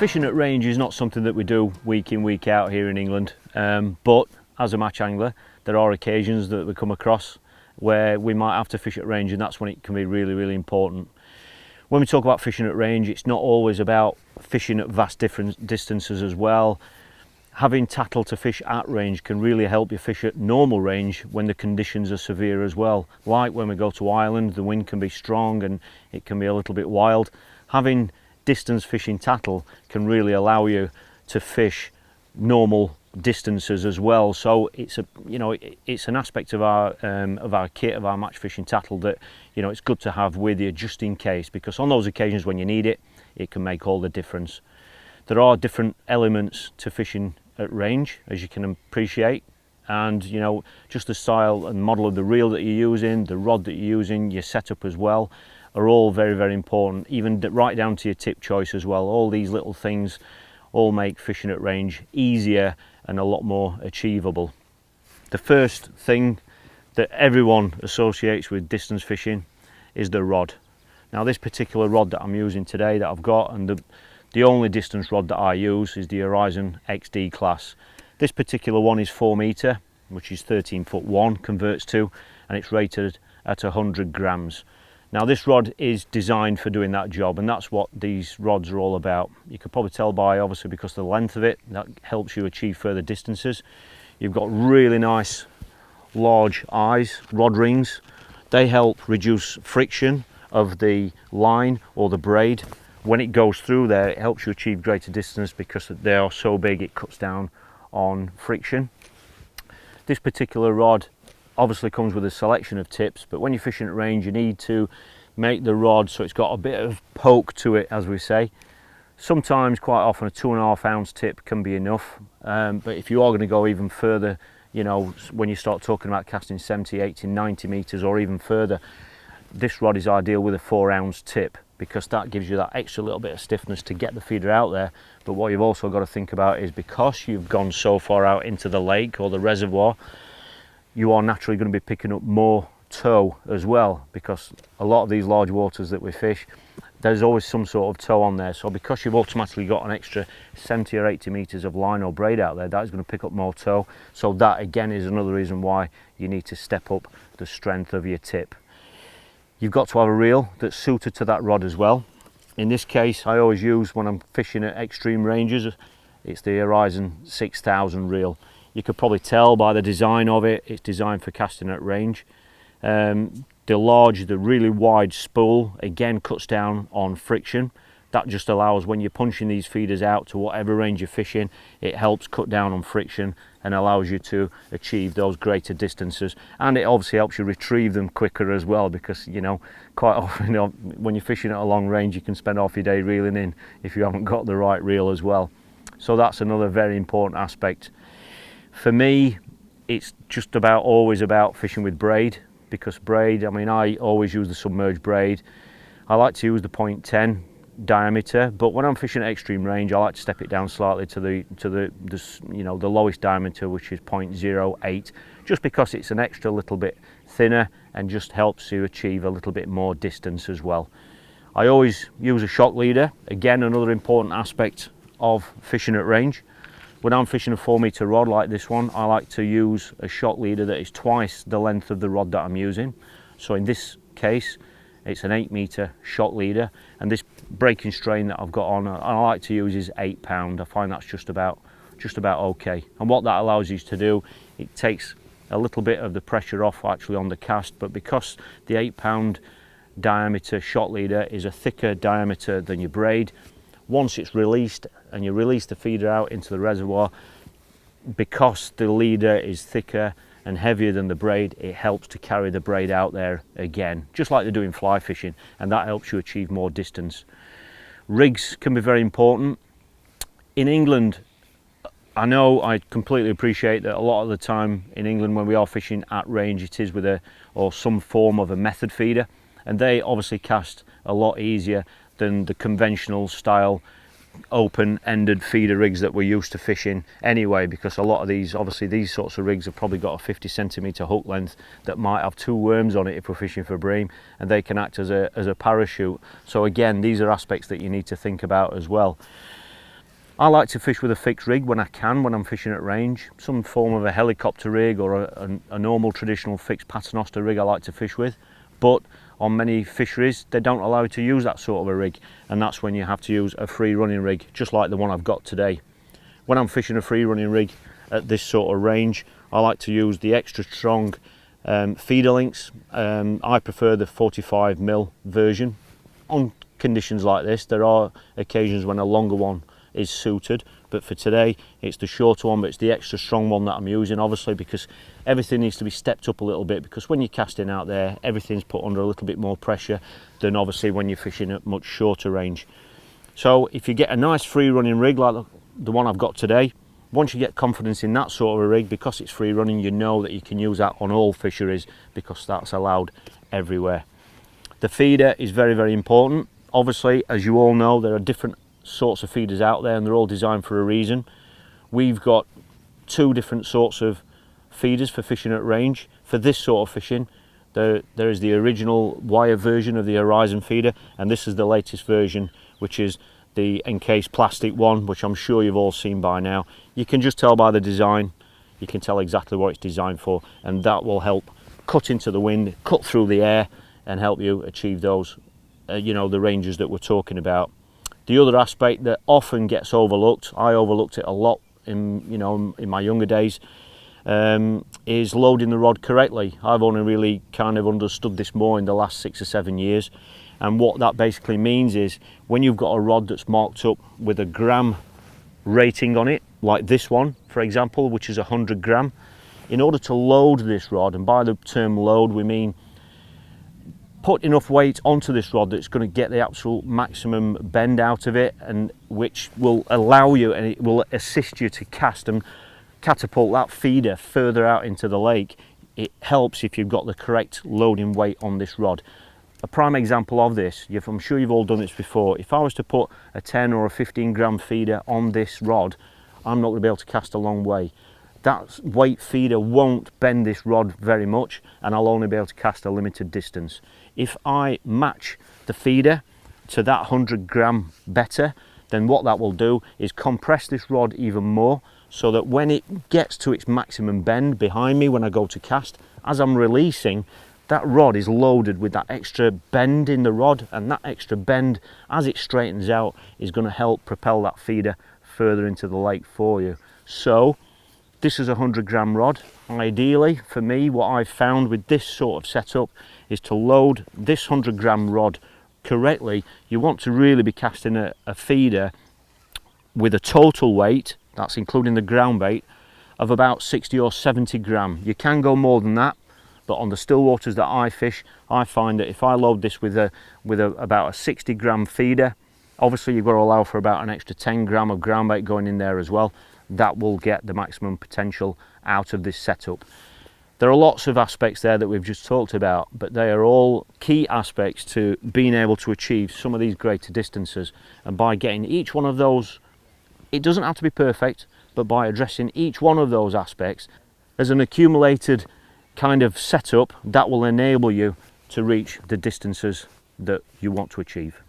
Fishing at range is not something that we do week in, week out here in England, but as a match angler, there are occasions that we come across where we might have to fish at range, and that's when it can be really, really important. When we talk about fishing at range, it's not always about fishing at vast different distances as well. Having tackle to fish at range can really help you fish at normal range when the conditions are severe as well. Like when we go to Ireland, the wind can be strong and it can be a little bit wild. Having distance fishing tackle can really allow you to fish normal distances as well. So it's a, you know, it's an aspect of our kit, of our match fishing tackle that, you know, it's good to have with you just in case, because on those occasions when you need it, it can make all the difference. There are different elements to fishing at range, as you can appreciate, and you know, just the style and model of the reel that you're using, the rod that you're using, your setup as well, are all very, very important, even right down to your tip choice as well. All these little things all make fishing at range easier and a lot more achievable. The first thing that everyone associates with distance fishing is the rod. Now this particular rod that I'm using today, that I've got, and the only distance rod that I use, is the Horizon XD class. This particular one is 4 metre, which is 13 foot 1 converts to, and it's rated at 100 grams. Now this rod is designed for doing that job, and that's what these rods are all about. You could probably tell by, obviously, because of the length of it, that helps you achieve further distances. You've got really nice large eyes, rod rings. They help reduce friction of the line or the braid. When it goes through there, it helps you achieve greater distance because they are so big, it cuts down on friction. This particular rod obviously comes with a selection of tips, but when you're fishing at range, you need to make the rod so it's got a bit of poke to it, as we say. Sometimes, quite often, a 2.5 ounce tip can be enough, but if you are going to go even further, you know, when you start talking about casting 70, 80, 90 meters or even further, this rod is ideal with a 4 ounce tip, because that gives you that extra little bit of stiffness to get the feeder out there. But what you've also got to think about is, because you've gone so far out into the lake or the reservoir, you are naturally going to be picking up more tow as well, because a lot of these large waters that we fish, there's always some sort of tow on there. So because you've automatically got an extra 70 or 80 meters of line or braid out there, that is going to pick up more tow. So that again is another reason why you need to step up the strength of your tip. You've got to have a reel that's suited to that rod as well. In this case, I always use, when I'm fishing at extreme ranges, it's the Horizon 6000 reel. You could probably tell by the design of it, it's designed for casting at range. The really wide spool again cuts down on friction. That just allows, when you're punching these feeders out to whatever range you're fishing, it helps cut down on friction and allows you to achieve those greater distances. And it obviously helps you retrieve them quicker as well, because, you know, quite often, you know, when you're fishing at a long range, you can spend half your day reeling in if you haven't got the right reel as well. So that's another very important aspect. For me, it's just always about fishing with braid, because braid, I mean, I always use the submerged braid. I like to use the 0.10 diameter, but when I'm fishing at extreme range, I like to step it down slightly to the you know, the lowest diameter, which is 0.08, just because it's an extra little bit thinner and just helps you achieve a little bit more distance as well. I always use a shock leader, again another important aspect of fishing at range. When I'm fishing a 4 meter rod like this one, I like to use a shock leader that is twice the length of the rod that I'm using. So in this case, it's an 8 meter shock leader, and this breaking strain that I've got on, I like to use, is 8 pound. I find that's just about okay. And what that allows you to do, it takes a little bit of the pressure off actually on the cast, but because the 8 pound diameter shock leader is a thicker diameter than your braid, once it's released and you release the feeder out into the reservoir, because the leader is thicker and heavier than the braid, it helps to carry the braid out there again, just like they do in fly fishing, and that helps you achieve more distance. Rigs can be very important. In England, I know, I completely appreciate that a lot of the time in England when we are fishing at range, it is with some form of a method feeder, and they obviously cast a lot easier than the conventional style open-ended feeder rigs that we're used to fishing anyway, because a lot of these, obviously these sorts of rigs have probably got a 50 centimeter hook length that might have 2 worms on it if we're fishing for bream, and they can act as a parachute. So again, these are aspects that you need to think about as well. I like to fish with a fixed rig when I can, when I'm fishing at range. Some form of a helicopter rig or a normal traditional fixed paternoster rig I like to fish with. But on many fisheries, they don't allow you to use that sort of a rig, and that's when you have to use a free running rig, just like the one I've got today. When I'm fishing a free running rig at this sort of range, I like to use the extra strong feeder links. I prefer the 45mm version. On conditions like this, there are occasions when a longer one is suited, but for today it's the shorter one, but it's the extra strong one that I'm using, obviously because everything needs to be stepped up a little bit, because when you're casting out there, everything's put under a little bit more pressure than obviously when you're fishing at much shorter range. So if you get a nice free running rig like the one I've got today, once you get confidence in that sort of a rig, because it's free running, you know that you can use that on all fisheries because that's allowed everywhere. The feeder is very, very important. Obviously, as you all know, there are different sorts of feeders out there and they're all designed for a reason. We've got two different sorts of feeders for fishing at range. For this sort of fishing, there is the original wire version of the Horizon feeder, and this is the latest version, which is the encased plastic one, which I'm sure you've all seen by now. You can just tell by the design, you can tell exactly what it's designed for, and that will help cut into the wind, cut through the air, and help you achieve those you know, the ranges that we're talking about. The other aspect that often gets overlooked, I overlooked it a lot in my younger days, is loading the rod correctly. I've only really kind of understood this more in the last 6 or 7 years, and what that basically means is when you've got a rod that's marked up with a gram rating on it, like this one for example, which is 100 gram, in order to load this rod, and by the term load we mean put enough weight onto this rod that's going to get the absolute maximum bend out of it, and which will allow you and it will assist you to cast and catapult that feeder further out into the lake. It helps if you've got the correct loading weight on this rod. A prime example of this, I'm sure you've all done this before, if I was to put a 10 or a 15 gram feeder on this rod, I'm not going to be able to cast a long way. That weight feeder won't bend this rod very much, and I'll only be able to cast a limited distance. If I match the feeder to that 100 gram better, then what that will do is compress this rod even more, so that when it gets to its maximum bend behind me when I go to cast, as I'm releasing, that rod is loaded with that extra bend in the rod, and that extra bend as it straightens out is going to help propel that feeder further into the lake for you. So this is a 100 gram rod. Ideally for me, what I've found with this sort of setup is to load this 100 gram rod correctly. You want to really be casting a feeder with a total weight, that's including the ground bait, of about 60 or 70 gram. You can go more than that, but on the still waters that I fish, I find that if I load this with about a 60 gram feeder, obviously you've got to allow for about an extra 10 gram of ground bait going in there as well. That will get the maximum potential out of this setup. There are lots of aspects there that we've just talked about, but they are all key aspects to being able to achieve some of these greater distances. And by getting each one of those, it doesn't have to be perfect, but by addressing each one of those aspects as an accumulated kind of setup, that will enable you to reach the distances that you want to achieve.